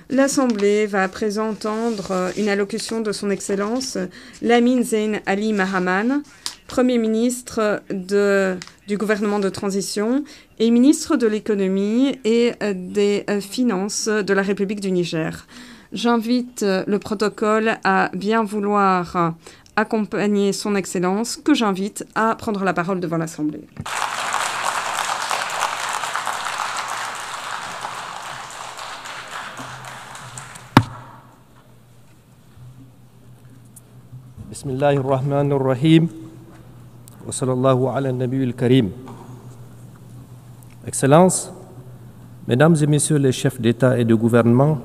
L'Assemblée va à présent entendre une allocution de son Excellence Lamine Zeine Ali Mahaman, Premier ministre du gouvernement de transition et ministre de l'économie et des finances de la République du Niger. J'invite le protocole à bien vouloir accompagner son Excellence, que j'invite à prendre la parole devant l'Assemblée. Bismillahirrahmanirrahim. Wa sallallahu ala nabiyil karim. Excellences, Mesdames et Messieurs les chefs d'État et de gouvernement,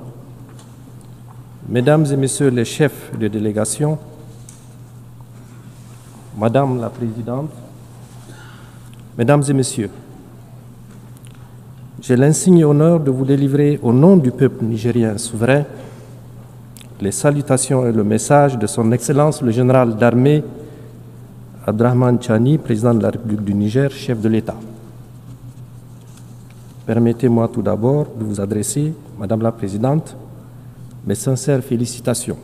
Mesdames et Messieurs les chefs de délégation, Madame la Présidente, Mesdames et Messieurs, j'ai l'insigne honneur de vous délivrer au nom du peuple nigérien souverain les salutations et le message de son Excellence le général d'armée Abdrahmane Tchani, président de la République du Niger, chef de l'État. Permettez-moi tout d'abord de vous adresser, Madame la Présidente, mes sincères félicitations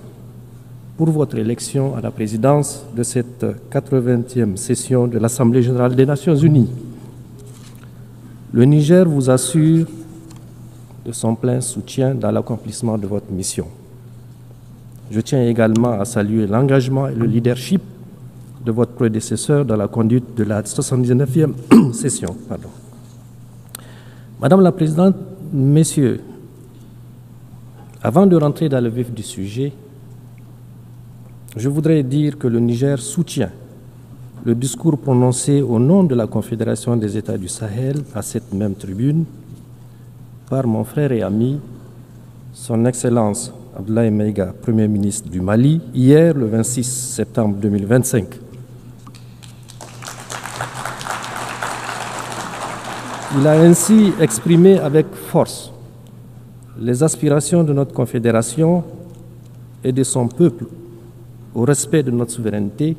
pour votre élection à la présidence de cette 80e session de l'Assemblée générale des Nations unies. Le Niger vous assure de son plein soutien dans l'accomplissement de votre mission. Je tiens également à saluer l'engagement et le leadership de votre prédécesseur dans la conduite de la 79e session. Madame la Présidente, Messieurs, avant de rentrer dans le vif du sujet, je voudrais dire que le Niger soutient le discours prononcé au nom de la Confédération des États du Sahel à cette même tribune par mon frère et ami, son Excellence Abdoulaye Maïga, Premier ministre du Mali, hier le 26 septembre 2025. Il a ainsi exprimé avec force les aspirations de notre Confédération et de son peuple au respect de notre souveraineté,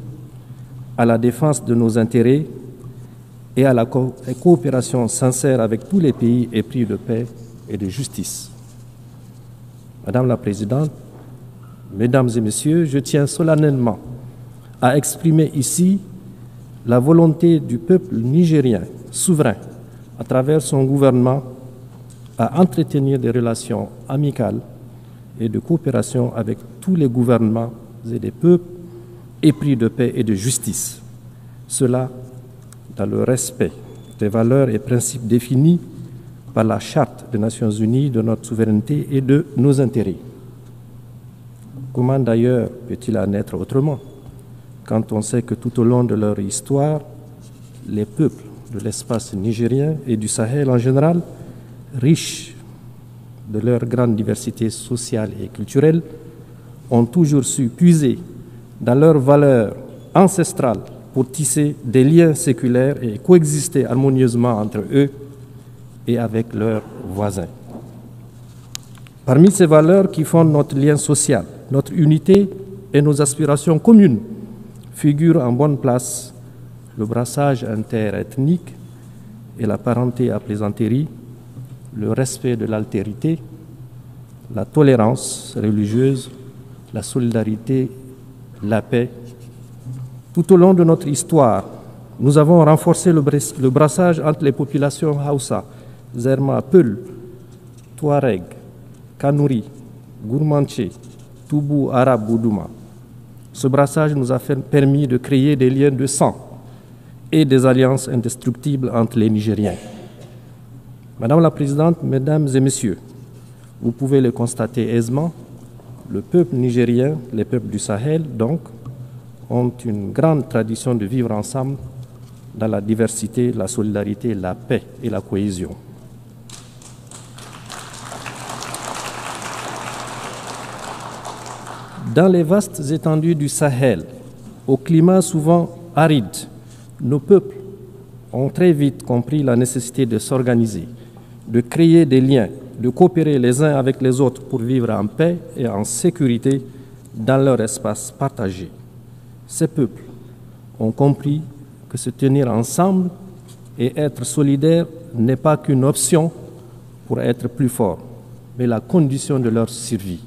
à la défense de nos intérêts et à la coopération sincère avec tous les pays épris de paix et de justice. Madame la Présidente, Mesdames et Messieurs, je tiens solennellement à exprimer ici la volonté du peuple nigérien souverain, à travers son gouvernement, à entretenir des relations amicales et de coopération avec tous les gouvernements et des peuples épris de paix et de justice. Cela dans le respect des valeurs et principes définis par la Charte des Nations Unies de notre souveraineté et de nos intérêts. Comment d'ailleurs peut-il en être autrement quand on sait que tout au long de leur histoire, les peuples de l'espace nigérien et du Sahel en général, riches de leur grande diversité sociale et culturelle, ont toujours su puiser dans leurs valeurs ancestrales pour tisser des liens séculaires et coexister harmonieusement entre eux et avec leurs voisins. Parmi ces valeurs qui fondent notre lien social, notre unité et nos aspirations communes, figurent en bonne place le brassage interethnique et la parenté à plaisanterie, le respect de l'altérité, la tolérance religieuse, la solidarité, la paix. Tout au long de notre histoire, nous avons renforcé le brassage entre les populations Hausa, Zerma, Peul, Touareg, Kanouri, Gourmanché, Toubou, Arabe, Boudouma. Ce brassage nous a permis de créer des liens de sang et des alliances indestructibles entre les Nigériens. Madame la Présidente, Mesdames et Messieurs, vous pouvez le constater aisément, le peuple nigérien, les peuples du Sahel, donc, ont une grande tradition de vivre ensemble dans la diversité, la solidarité, la paix et la cohésion. Dans les vastes étendues du Sahel, au climat souvent aride, nos peuples ont très vite compris la nécessité de s'organiser, de créer des liens, de coopérer les uns avec les autres pour vivre en paix et en sécurité dans leur espace partagé. Ces peuples ont compris que se tenir ensemble et être solidaires n'est pas qu'une option pour être plus fort, mais la condition de leur survie.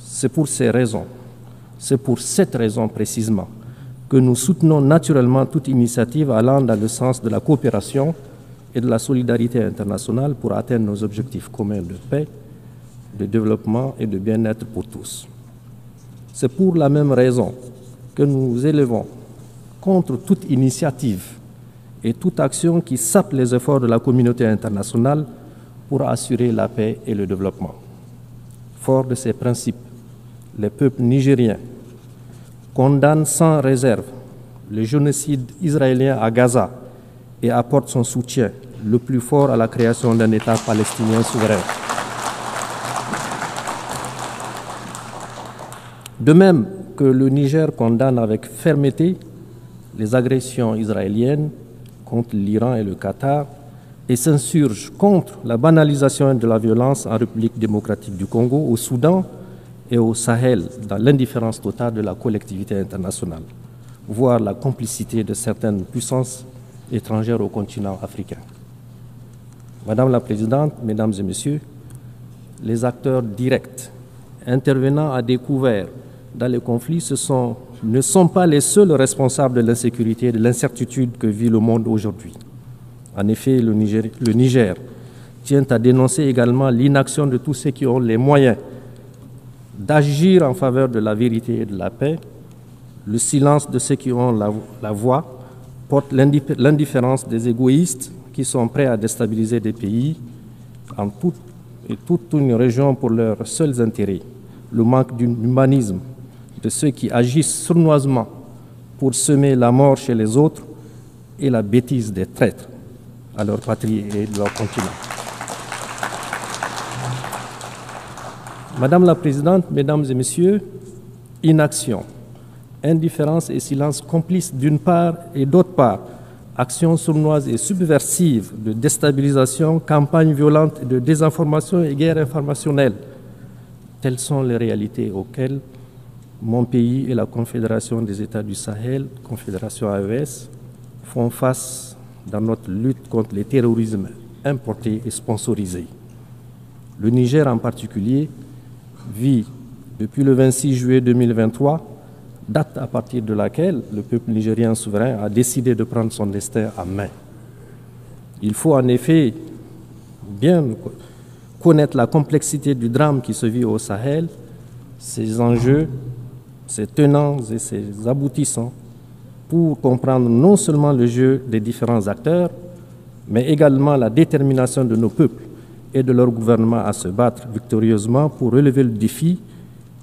C'est pour cette raison précisément, que nous soutenons naturellement toute initiative allant dans le sens de la coopération et de la solidarité internationale pour atteindre nos objectifs communs de paix, de développement et de bien-être pour tous. C'est pour la même raison que nous élevons contre toute initiative et toute action qui sape les efforts de la communauté internationale pour assurer la paix et le développement. Fort de ces principes, les peuples nigériens condamnent sans réserve le génocide israélien à Gaza et apportent son soutien le plus fort à la création d'un État palestinien souverain. De même que le Niger condamne avec fermeté les agressions israéliennes contre l'Iran et le Qatar et s'insurge contre la banalisation de la violence en République démocratique du Congo, au Soudan et au Sahel, dans l'indifférence totale de la collectivité internationale, voire la complicité de certaines puissances étrangères au continent africain. Madame la Présidente, Mesdames et Messieurs, les acteurs directs intervenant à découvert dans les conflits ne sont pas les seuls responsables de l'insécurité et de l'incertitude que vit le monde aujourd'hui. En effet, le Niger tient à dénoncer également l'inaction de tous ceux qui ont les moyens d'agir en faveur de la vérité et de la paix. Le silence de ceux qui ont la voix porte l'indifférence des égoïstes qui sont prêts à déstabiliser des pays en toute une région pour leurs seuls intérêts. Le manque d'humanisme de ceux qui agissent sournoisement pour semer la mort chez les autres et la bêtise des traîtres à leur patrie et leur continent. Madame la Présidente, Mesdames et Messieurs, inaction, indifférence et silence complices d'une part et d'autre part, actions sournoises et subversives de déstabilisation, campagnes violentes de désinformation et guerre informationnelle. Telles sont les réalités auxquelles mon pays et la Confédération des États du Sahel, Confédération AES, font face dans notre lutte contre les terrorismes importés et sponsorisés. Le Niger en particulier vit depuis le 26 juillet 2023, date à partir de laquelle le peuple nigérien souverain a décidé de prendre son destin en main. Il faut en effet bien connaître la complexité du drame qui se vit au Sahel, ses enjeux, ses tenants et ses aboutissants, pour comprendre non seulement le jeu des différents acteurs, mais également la détermination de nos peuples et de leur gouvernement à se battre victorieusement pour relever le défi,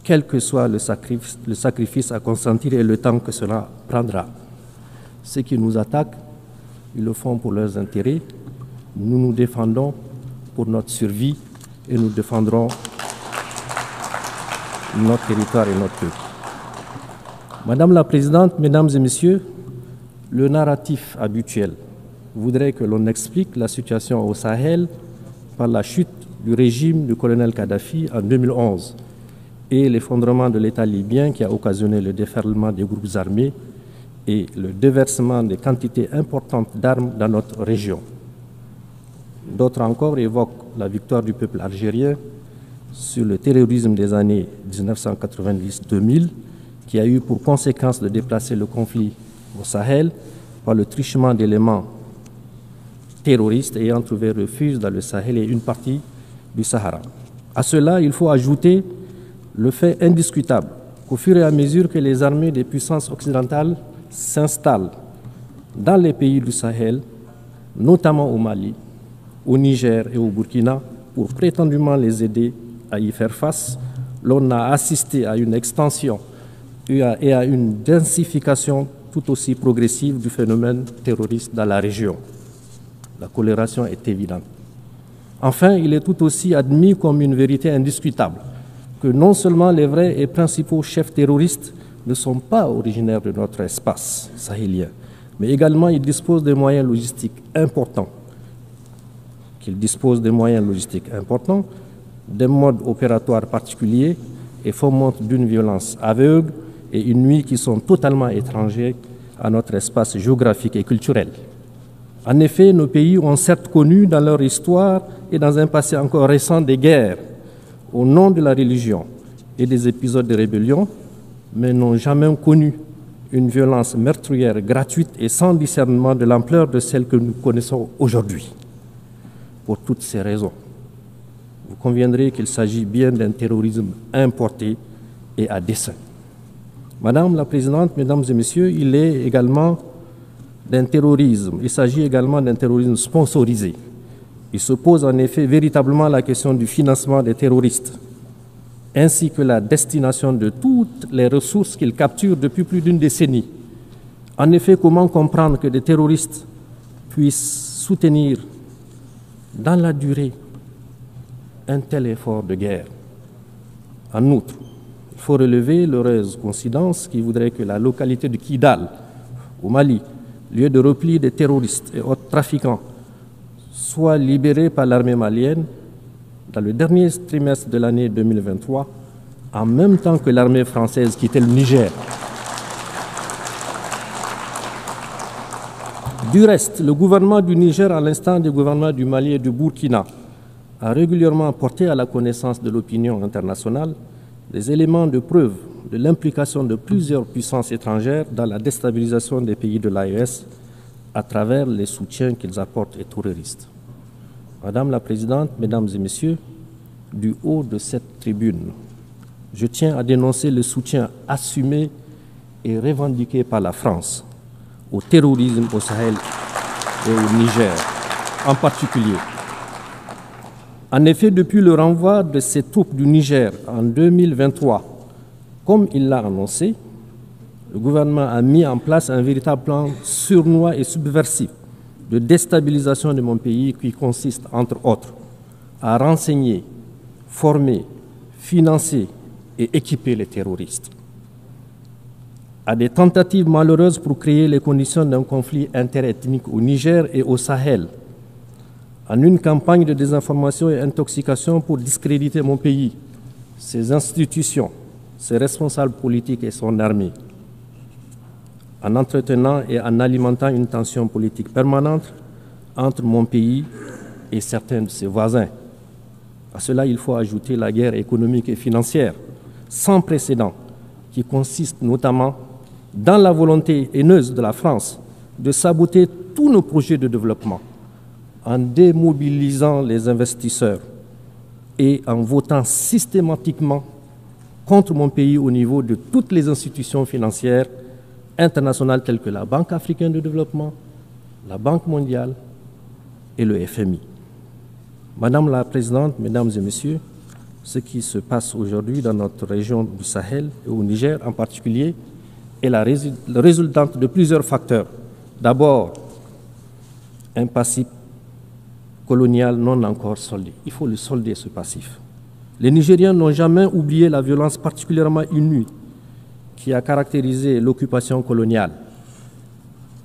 quel que soit le sacrifice à consentir et le temps que cela prendra. Ceux qui nous attaquent, ils le font pour leurs intérêts. Nous nous défendons pour notre survie et nous défendrons notre territoire et notre peuple. Madame la Présidente, Mesdames et Messieurs, le narratif habituel voudrait que l'on explique la situation au Sahel par la chute du régime du colonel Kadhafi en 2011 et l'effondrement de l'État libyen qui a occasionné le déferlement des groupes armés et le déversement de quantités importantes d'armes dans notre région. D'autres encore évoquent la victoire du peuple algérien sur le terrorisme des années 1990-2000 qui a eu pour conséquence de déplacer le conflit au Sahel par le truchement d'éléments terroristes ayant trouvé refuge dans le Sahel et une partie du Sahara. À cela, il faut ajouter le fait indiscutable qu'au fur et à mesure que les armées des puissances occidentales s'installent dans les pays du Sahel, notamment au Mali, au Niger et au Burkina, pour prétendument les aider à y faire face, l'on a assisté à une extension et à une densification tout aussi progressive du phénomène terroriste dans la région. La corrélation est évidente. Enfin, il est tout aussi admis comme une vérité indiscutable que non seulement les vrais et principaux chefs terroristes ne sont pas originaires de notre espace sahélien, mais également ils disposent de moyens logistiques importants. Qu'ils disposent de moyens logistiques importants, des modes opératoires particuliers et fomentent d'une violence aveugle et une nuit qui sont totalement étrangers à notre espace géographique et culturel. En effet, nos pays ont certes connu dans leur histoire et dans un passé encore récent des guerres au nom de la religion et des épisodes de rébellion, mais n'ont jamais connu une violence meurtrière gratuite et sans discernement de l'ampleur de celle que nous connaissons aujourd'hui. Pour toutes ces raisons, vous conviendrez qu'il s'agit bien d'un terrorisme importé et à dessein. Madame la Présidente, Mesdames et Messieurs, il s'agit également d'un terrorisme sponsorisé. Il se pose en effet véritablement la question du financement des terroristes, ainsi que la destination de toutes les ressources qu'ils capturent depuis plus d'une décennie. En effet, comment comprendre que des terroristes puissent soutenir dans la durée un tel effort de guerre? En outre, il faut relever l'heureuse coïncidence qui voudrait que la localité de Kidal, au Mali, lieu de repli des terroristes et autres trafiquants, soit libérée par l'armée malienne dans le dernier trimestre de l'année 2023, en même temps que l'armée française quittait le Niger. Du reste, le gouvernement du Niger, à l'instar du gouvernement du Mali et du Burkina, a régulièrement porté à la connaissance de l'opinion internationale des éléments de preuve de l'implication de plusieurs puissances étrangères dans la déstabilisation des pays de l'AES à travers les soutiens qu'ils apportent aux terroristes. Madame la Présidente, Mesdames et Messieurs, du haut de cette tribune, je tiens à dénoncer le soutien assumé et revendiqué par la France au terrorisme au Sahel et au Niger en particulier. En effet, depuis le renvoi de ces troupes du Niger en 2023, comme il l'a annoncé, le gouvernement a mis en place un véritable plan sournois et subversif de déstabilisation de mon pays qui consiste, entre autres, à renseigner, former, financer et équiper les terroristes. À des tentatives malheureuses pour créer les conditions d'un conflit interethnique au Niger et au Sahel, en une campagne de désinformation et intoxication pour discréditer mon pays, ses institutions, ses responsables politiques et son armée, en entretenant et en alimentant une tension politique permanente entre mon pays et certains de ses voisins. À cela, il faut ajouter la guerre économique et financière sans précédent qui consiste notamment dans la volonté haineuse de la France de saboter tous nos projets de développement en démobilisant les investisseurs et en votant systématiquement contre mon pays au niveau de toutes les institutions financières internationales telles que la Banque africaine de développement, la Banque mondiale et le FMI. Madame la Présidente, Mesdames et Messieurs, ce qui se passe aujourd'hui dans notre région du Sahel et au Niger en particulier est la résultante de plusieurs facteurs. D'abord, un passif colonial non encore soldé. Il faut le solder, ce passif. Les Nigériens n'ont jamais oublié la violence particulièrement inouïe qui a caractérisé l'occupation coloniale.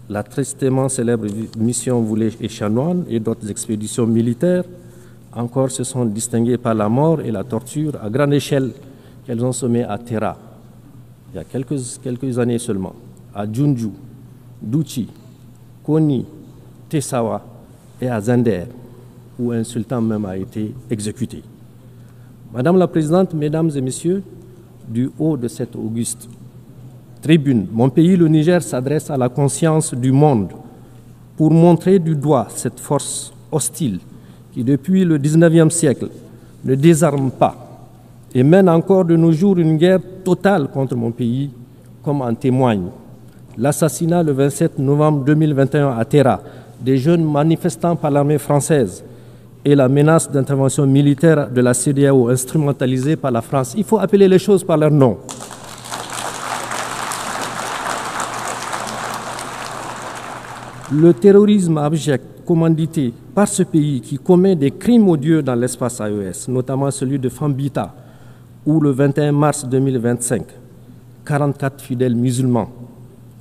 La tristement célèbre mission Voulet et Chanoine et d'autres expéditions militaires encore se sont distinguées par la mort et la torture à grande échelle qu'elles ont semées à Terra, il y a quelques années seulement, à Djoundjou, Douchi, Koni, Tessawa et à Zender, où un sultan même a été exécuté. Madame la Présidente, Mesdames et Messieurs, du haut de cette auguste tribune, mon pays, le Niger, s'adresse à la conscience du monde pour montrer du doigt cette force hostile qui, depuis le XIXe siècle, ne désarme pas et mène encore de nos jours une guerre totale contre mon pays, comme en témoigne l'assassinat le 27 novembre 2021 à Terra des jeunes manifestants par l'armée française et la menace d'intervention militaire de la CEDEAO instrumentalisée par la France. Il faut appeler les choses par leur nom. Le terrorisme abject commandité par ce pays qui commet des crimes odieux dans l'espace AES, notamment celui de Fambita, où le 21 mars 2025, 44 fidèles musulmans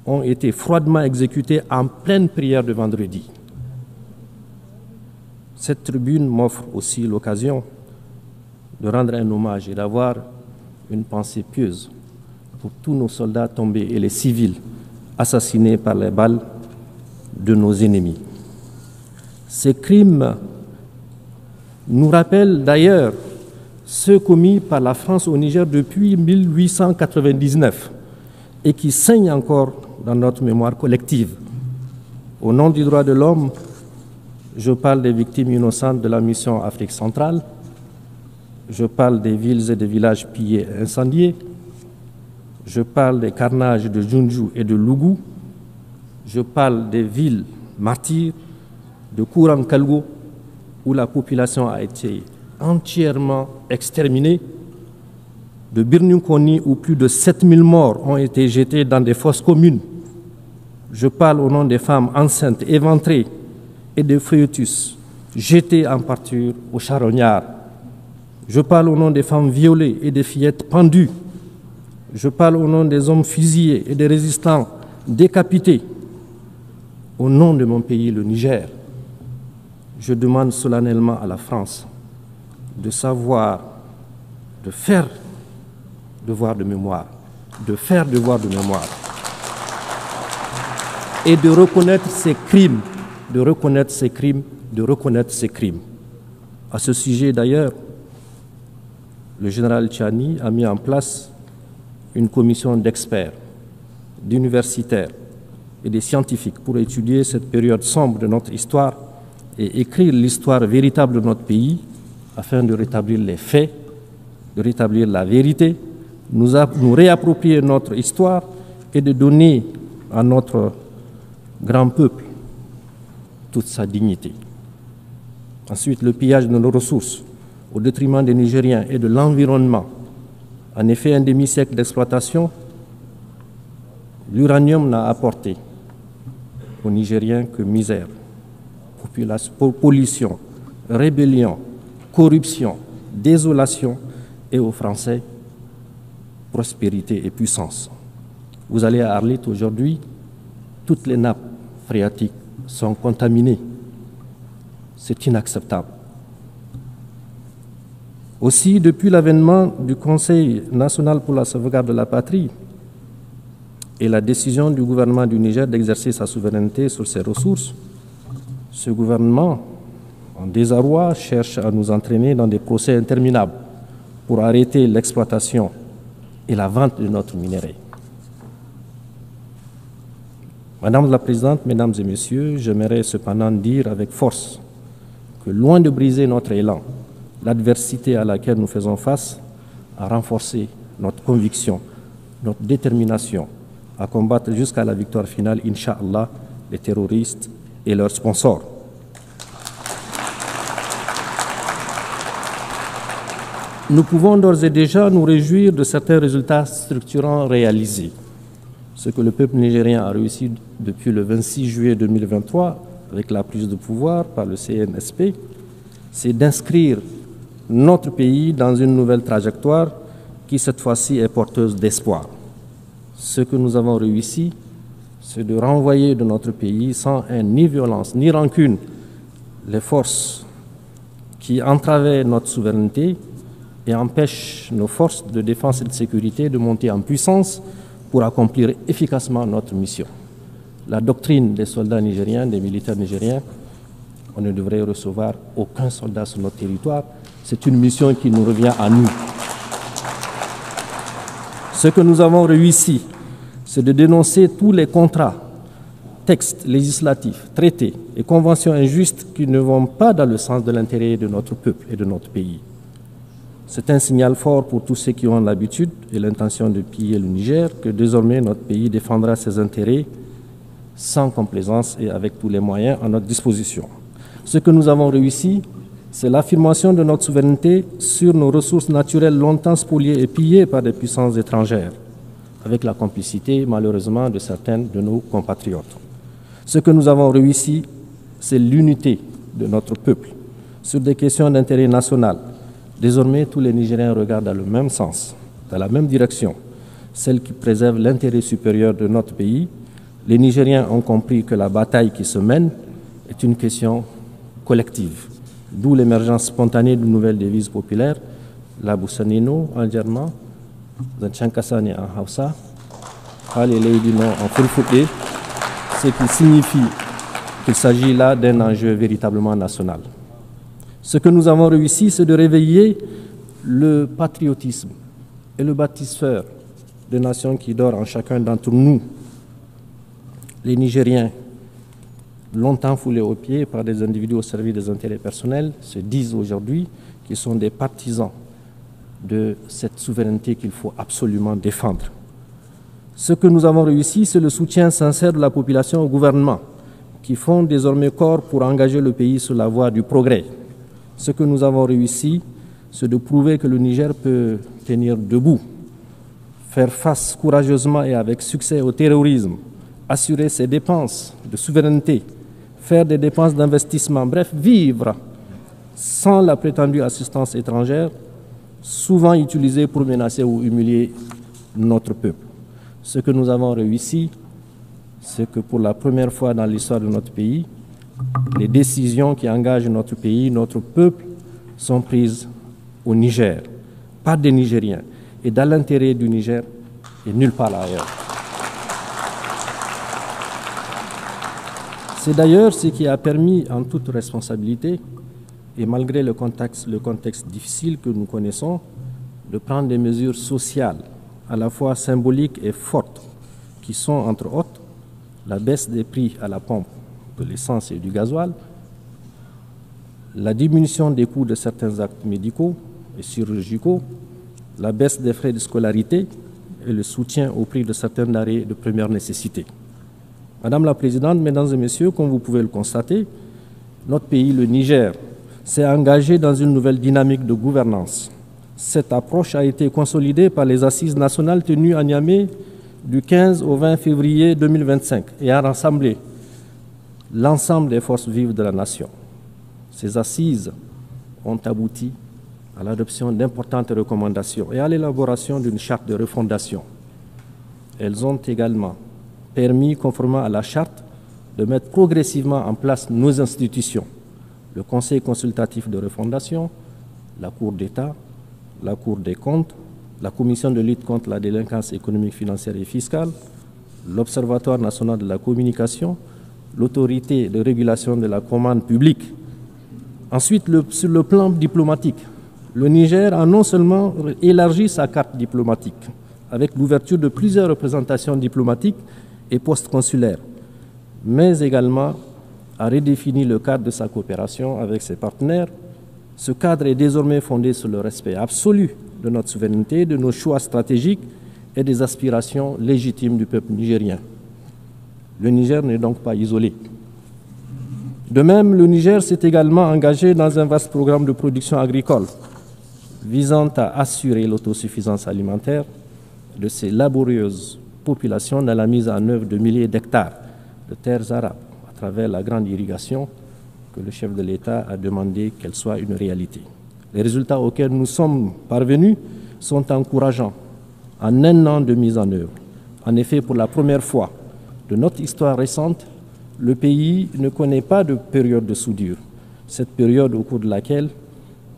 ont été froidement exécutés en pleine prière de vendredi. Cette tribune m'offre aussi l'occasion de rendre un hommage et d'avoir une pensée pieuse pour tous nos soldats tombés et les civils assassinés par les balles de nos ennemis. Ces crimes nous rappellent d'ailleurs ceux commis par la France au Niger depuis 1899 et qui saignent encore dans notre mémoire collective. Au nom du droit de l'homme, je parle des victimes innocentes de la mission Afrique centrale, je parle des villes et des villages pillés et incendiés, je parle des carnages de Junju et de Lougou, je parle des villes martyrs de Kouram-Kalgo, où la population a été entièrement exterminée, de Birnukoni, où plus de 7000 morts ont été jetés dans des fosses communes. Je parle au nom des femmes enceintes, éventrées, et des fœtus jetés en pâture aux charognards. Je parle au nom des femmes violées et des fillettes pendues. Je parle au nom des hommes fusillés et des résistants décapités. Au nom de mon pays, le Niger, je demande solennellement à la France de savoir, de faire devoir de mémoire, de faire devoir de mémoire et de reconnaître ses crimes, de reconnaître ses crimes, de reconnaître ses crimes. À ce sujet d'ailleurs, le général Tchani a mis en place une commission d'experts, d'universitaires et de scientifiques pour étudier cette période sombre de notre histoire et écrire l'histoire véritable de notre pays afin de rétablir les faits, de rétablir la vérité, nous réapproprier notre histoire et de donner à notre grand peuple toute sa dignité. Ensuite, le pillage de nos ressources au détriment des Nigériens et de l'environnement. En effet, un demi-siècle d'exploitation, l'uranium n'a apporté aux Nigériens que misère, pollution, rébellion, corruption, désolation et aux Français, prospérité et puissance. Vous allez à Arlit aujourd'hui, toutes les nappes phréatiques sont contaminées. C'est inacceptable. Aussi, depuis l'avènement du Conseil national pour la sauvegarde de la patrie et la décision du gouvernement du Niger d'exercer sa souveraineté sur ses ressources, ce gouvernement, en désarroi, cherche à nous entraîner dans des procès interminables pour arrêter l'exploitation et la vente de notre minerai. Madame la Présidente, Mesdames et Messieurs, j'aimerais cependant dire avec force que loin de briser notre élan, l'adversité à laquelle nous faisons face a renforcé notre conviction, notre détermination à combattre jusqu'à la victoire finale, Inch'Allah, les terroristes et leurs sponsors. Nous pouvons d'ores et déjà nous réjouir de certains résultats structurants réalisés. Ce que le peuple nigérien a réussi depuis le 26 juillet 2023 avec la prise de pouvoir par le CNSP, c'est d'inscrire notre pays dans une nouvelle trajectoire qui cette fois-ci est porteuse d'espoir. Ce que nous avons réussi, c'est de renvoyer de notre pays sans haine, ni violence, ni rancune, les forces qui entravaient notre souveraineté et empêchent nos forces de défense et de sécurité de monter en puissance pour accomplir efficacement notre mission. La doctrine des soldats nigériens, des militaires nigériens, on ne devrait recevoir aucun soldat sur notre territoire. C'est une mission qui nous revient à nous. Ce que nous avons réussi, c'est de dénoncer tous les contrats, textes législatifs, traités et conventions injustes qui ne vont pas dans le sens de l'intérêt de notre peuple et de notre pays. C'est un signal fort pour tous ceux qui ont l'habitude et l'intention de piller le Niger que désormais notre pays défendra ses intérêts sans complaisance et avec tous les moyens à notre disposition. Ce que nous avons réussi, c'est l'affirmation de notre souveraineté sur nos ressources naturelles longtemps spoliées et pillées par des puissances étrangères, avec la complicité malheureusement de certains de nos compatriotes. Ce que nous avons réussi, c'est l'unité de notre peuple sur des questions d'intérêt national. Désormais, tous les Nigériens regardent dans le même sens, dans la même direction, celle qui préserve l'intérêt supérieur de notre pays. Les Nigériens ont compris que la bataille qui se mène est une question collective, d'où l'émergence spontanée d'une nouvelle devise populaire, la Boussanino en germain, Zanchankasani en Hausa, Haleleidino en Fulfoué, ce qui signifie qu'il s'agit là d'un enjeu véritablement national. Ce que nous avons réussi, c'est de réveiller le patriotisme et le bâtisseur de nations qui dort en chacun d'entre nous. Les Nigériens, longtemps foulés aux pieds par des individus au service des intérêts personnels, se disent aujourd'hui qu'ils sont des partisans de cette souveraineté qu'il faut absolument défendre. Ce que nous avons réussi, c'est le soutien sincère de la population au gouvernement, qui font désormais corps pour engager le pays sur la voie du progrès. Ce que nous avons réussi, c'est de prouver que le Niger peut tenir debout, faire face courageusement et avec succès au terrorisme, assurer ses dépenses de souveraineté, faire des dépenses d'investissement, bref, vivre sans la prétendue assistance étrangère, souvent utilisée pour menacer ou humilier notre peuple. Ce que nous avons réussi, c'est que pour la première fois dans l'histoire de notre pays, les décisions qui engagent notre pays, notre peuple, sont prises au Niger, par des Nigériens, et dans l'intérêt du Niger et nulle part ailleurs. C'est d'ailleurs ce qui a permis, en toute responsabilité, et malgré le contexte difficile que nous connaissons, de prendre des mesures sociales, à la fois symboliques et fortes, qui sont, entre autres, la baisse des prix à la pompe de l'essence et du gasoil, la diminution des coûts de certains actes médicaux et chirurgicaux, la baisse des frais de scolarité et le soutien au prix de certains denrées de première nécessité. Madame la Présidente, Mesdames et Messieurs, comme vous pouvez le constater, notre pays, le Niger, s'est engagé dans une nouvelle dynamique de gouvernance. Cette approche a été consolidée par les assises nationales tenues à Niamey du 15 au 20 février 2025 et a rassemblé l'ensemble des forces vives de la nation. Ces assises ont abouti à l'adoption d'importantes recommandations et à l'élaboration d'une charte de refondation. Elles ont également permis, conformément à la charte, de mettre progressivement en place nos institutions, le Conseil consultatif de refondation, la Cour d'État, la Cour des comptes, la Commission de lutte contre la délinquance économique, financière et fiscale, l'Observatoire national de la communication, l'Autorité de régulation de la commande publique. Ensuite, sur le plan diplomatique, le Niger a non seulement élargi sa carte diplomatique avec l'ouverture de plusieurs représentations diplomatiques et postes consulaires, mais également a redéfini le cadre de sa coopération avec ses partenaires. Ce cadre est désormais fondé sur le respect absolu de notre souveraineté, de nos choix stratégiques et des aspirations légitimes du peuple nigérien. Le Niger n'est donc pas isolé. De même, le Niger s'est également engagé dans un vaste programme de production agricole visant à assurer l'autosuffisance alimentaire de ces laborieuses populations dans la mise en œuvre de milliers d'hectares de terres arables à travers la grande irrigation que le chef de l'État a demandé qu'elle soit une réalité. Les résultats auxquels nous sommes parvenus sont encourageants en un an de mise en œuvre. En effet, pour la première fois de notre histoire récente, le pays ne connaît pas de période de soudure. Cette période au cours de laquelle,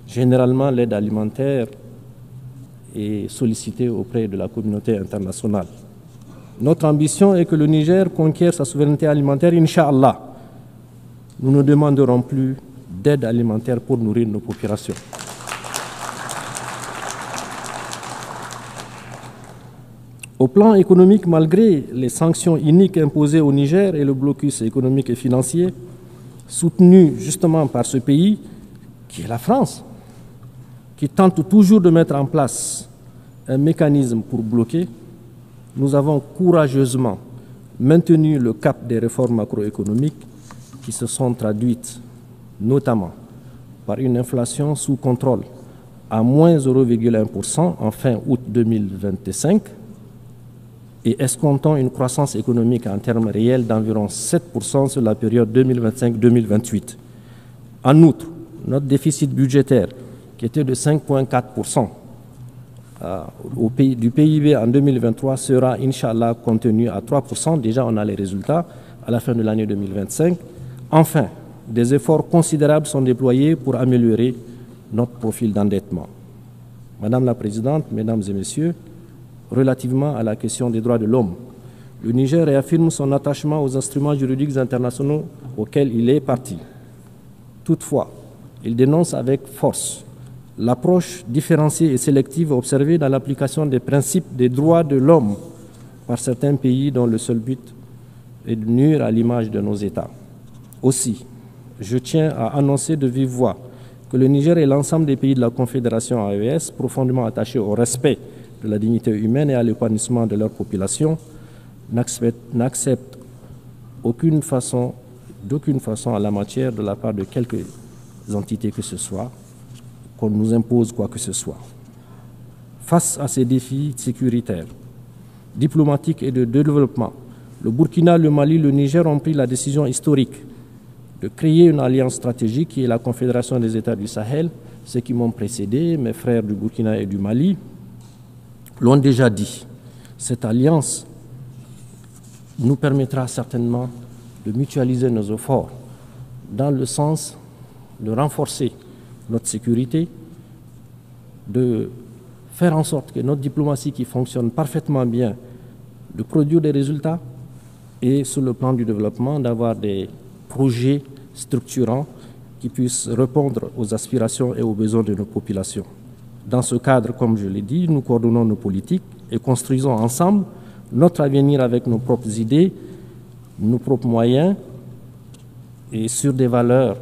généralement, l'aide alimentaire est sollicitée auprès de la communauté internationale. Notre ambition est que le Niger conquiert sa souveraineté alimentaire, Inch'Allah. Nous ne demanderons plus d'aide alimentaire pour nourrir nos populations. Au plan économique, malgré les sanctions iniques imposées au Niger et le blocus économique et financier, soutenu justement par ce pays, qui est la France, qui tente toujours de mettre en place un mécanisme pour bloquer, nous avons courageusement maintenu le cap des réformes macroéconomiques qui se sont traduites notamment par une inflation sous contrôle à moins 0,1% en fin août 2025 et escomptant une croissance économique en termes réels d'environ 7% sur la période 2025-2028. En outre, notre déficit budgétaire, qui était de 5,4% du PIB en 2023, sera, Inch'Allah, contenu à 3%. Déjà, on a les résultats à la fin de l'année 2025. Enfin, des efforts considérables sont déployés pour améliorer notre profil d'endettement. Madame la Présidente, Mesdames et Messieurs, relativement à la question des droits de l'homme, le Niger réaffirme son attachement aux instruments juridiques internationaux auxquels il est parti. Toutefois, Il dénonce avec force l'approche différenciée et sélective observée dans l'application des principes des droits de l'homme par certains pays dont le seul but est de nuire à l'image de nos États. Aussi, je tiens à annoncer de vive voix que le Niger et l'ensemble des pays de la Confédération AES, profondément attachés au respect de la dignité humaine et à l'épanouissement de leur population, n'acceptent d'aucune façon en la matière de la part de quelques entités que ce soit, qu'on nous impose quoi que ce soit. Face à ces défis sécuritaires, diplomatiques et de développement, le Burkina, le Mali, le Niger ont pris la décision historique de créer une alliance stratégique qui est la Confédération des États du Sahel. Ceux qui m'ont précédé, mes frères du Burkina et du Mali, l'ont déjà dit. Cette alliance nous permettra certainement de mutualiser nos efforts dans le sens de renforcer notre sécurité, de faire en sorte que notre diplomatie qui fonctionne parfaitement bien, de produire des résultats et sur le plan du développement, d'avoir des projets structurants qui puissent répondre aux aspirations et aux besoins de nos populations. Dans ce cadre, comme je l'ai dit, nous coordonnons nos politiques et construisons ensemble notre avenir avec nos propres idées, nos propres moyens et sur des valeurs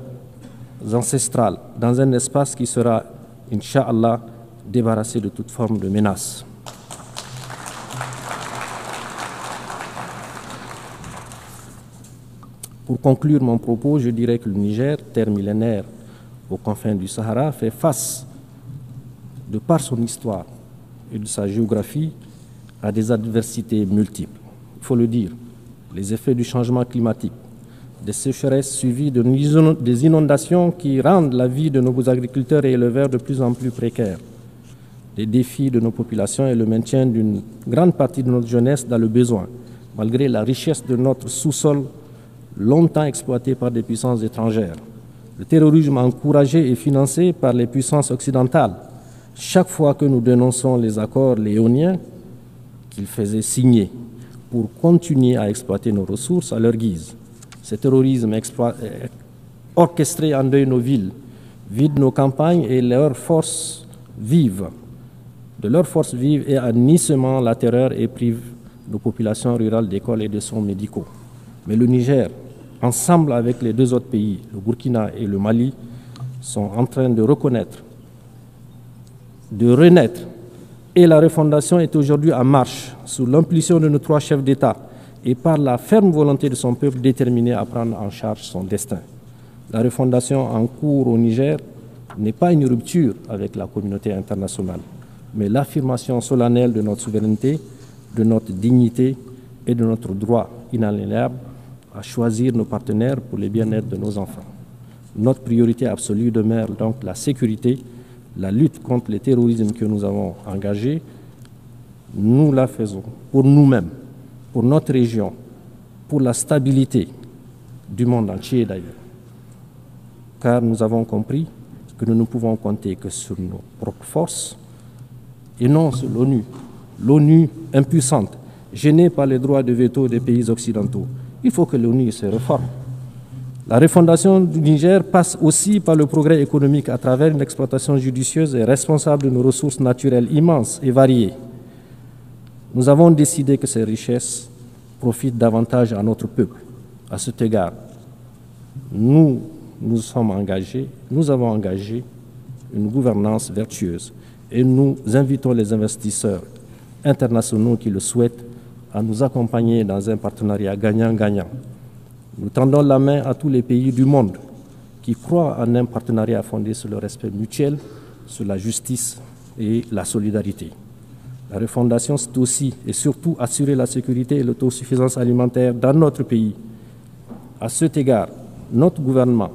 ancestrales, dans un espace qui sera, Inch'Allah, débarrassé de toute forme de menace. Pour conclure mon propos, je dirais que le Niger, terre millénaire aux confins du Sahara, fait face, de par son histoire et de sa géographie, à des adversités multiples. Il faut le dire, les effets du changement climatique, des sécheresses suivies des inondations qui rendent la vie de nos agriculteurs et éleveurs de plus en plus précaire, les défis de nos populations et le maintien d'une grande partie de notre jeunesse dans le besoin, malgré la richesse de notre sous-sol longtemps exploité par des puissances étrangères. Le terrorisme encouragé et financé par les puissances occidentales. Chaque fois que nous dénonçons les accords léoniens qu'ils faisaient signer pour continuer à exploiter nos ressources à leur guise. Ce terrorisme orchestré endeuille nos villes, vide nos campagnes et leurs forces vives. De leurs forces vives et en semant la terreur et prive nos populations rurales d'écoles et de soins médicaux. Mais le Niger, ensemble avec les deux autres pays, le Burkina et le Mali, sont en train de reconnaître, de renaître. Et la refondation est aujourd'hui en marche, sous l'impulsion de nos trois chefs d'État et par la ferme volonté de son peuple déterminé à prendre en charge son destin. La refondation en cours au Niger n'est pas une rupture avec la communauté internationale, mais l'affirmation solennelle de notre souveraineté, de notre dignité et de notre droit inaliénable à choisir nos partenaires pour le bien-être de nos enfants. Notre priorité absolue demeure donc la sécurité, la lutte contre le terrorisme que nous avons engagé. Nous la faisons pour nous-mêmes, pour notre région, pour la stabilité du monde entier d'ailleurs. Car nous avons compris que nous ne pouvons compter que sur nos propres forces et non sur l'ONU. L'ONU impuissante, gênée par les droits de veto des pays occidentaux. Il faut que l'ONU se réforme. La refondation du Niger passe aussi par le progrès économique à travers une exploitation judicieuse et responsable de nos ressources naturelles immenses et variées. Nous avons décidé que ces richesses profitent davantage à notre peuple. À cet égard, nous avons engagé une gouvernance vertueuse et nous invitons les investisseurs internationaux qui le souhaitent à nous accompagner dans un partenariat gagnant-gagnant. Nous tendons la main à tous les pays du monde qui croient en un partenariat fondé sur le respect mutuel, sur la justice et la solidarité. La refondation, c'est aussi et surtout assurer la sécurité et l'autosuffisance alimentaire dans notre pays. À cet égard, notre gouvernement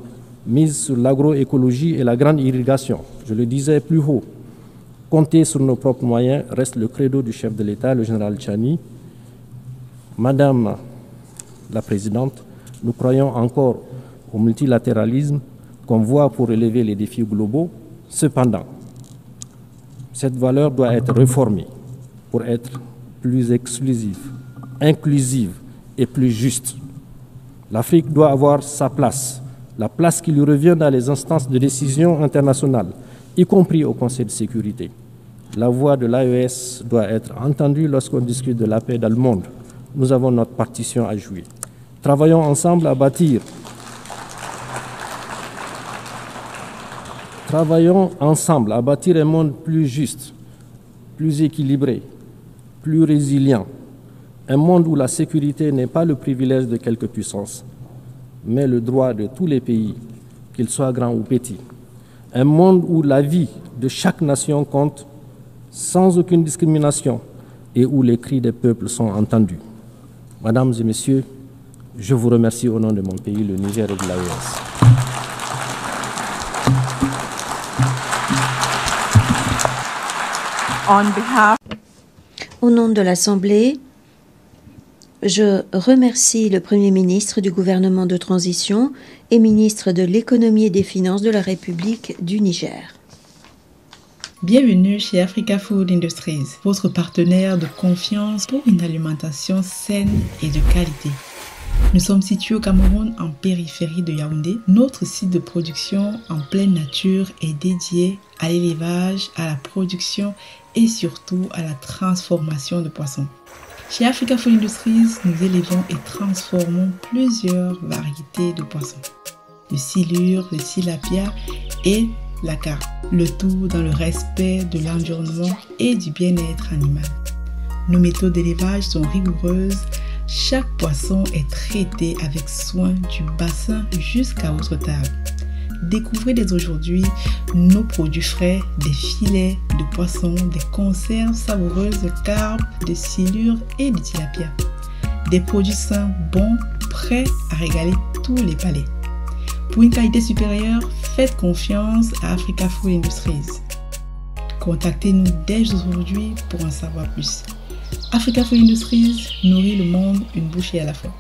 mise sur l'agroécologie et la grande irrigation. Je le disais plus haut, compter sur nos propres moyens reste le credo du chef de l'État, le général Tchani. Madame la Présidente, nous croyons encore au multilatéralisme comme voie pour relever les défis globaux. Cependant, cette valeur doit être réformée pour être plus exclusive, inclusive et plus juste. L'Afrique doit avoir sa place la place qui lui revient dans les instances de décision internationales, y compris au Conseil de sécurité. La voix de l'AES doit être entendue lorsqu'on discute de la paix dans le monde. Nous avons notre partition à jouer. Travaillons ensemble à bâtir. Travaillons ensemble à bâtir un monde plus juste, plus équilibré, plus résilient. Un monde où la sécurité n'est pas le privilège de quelques puissances, mais le droit de tous les pays, qu'ils soient grands ou petits. Un monde où la vie de chaque nation compte sans aucune discrimination et où les cris des peuples sont entendus. Mesdames et messieurs, je vous remercie au nom de mon pays, le Niger et de l'AES. Au nom de l'Assemblée, je remercie le Premier ministre du gouvernement de transition et ministre de l'économie et des finances de la République du Niger. Bienvenue chez Africa Food Industries, votre partenaire de confiance pour une alimentation saine et de qualité. Nous sommes situés au Cameroun, en périphérie de Yaoundé. Notre site de production en pleine nature est dédié à l'élevage, à la production et surtout à la transformation de poissons. Chez Africa Food Industries, nous élevons et transformons plusieurs variétés de poissons. Le silure, le tilapia et la carpe. Le tout dans le respect de l'environnement et du bien-être animal. Nos méthodes d'élevage sont rigoureuses. Chaque poisson est traité avec soin du bassin jusqu'à votre table. Découvrez dès aujourd'hui nos produits frais, des filets de poisson, des conserves savoureuses de carpe, de silure et de tilapia. Des produits sains, bons, prêts à régaler tous les palais. Pour une qualité supérieure, faites confiance à Africa Food Industries. Contactez-nous dès aujourd'hui pour en savoir plus. Africa Food Industries nourrit le monde une bouchée à la fois.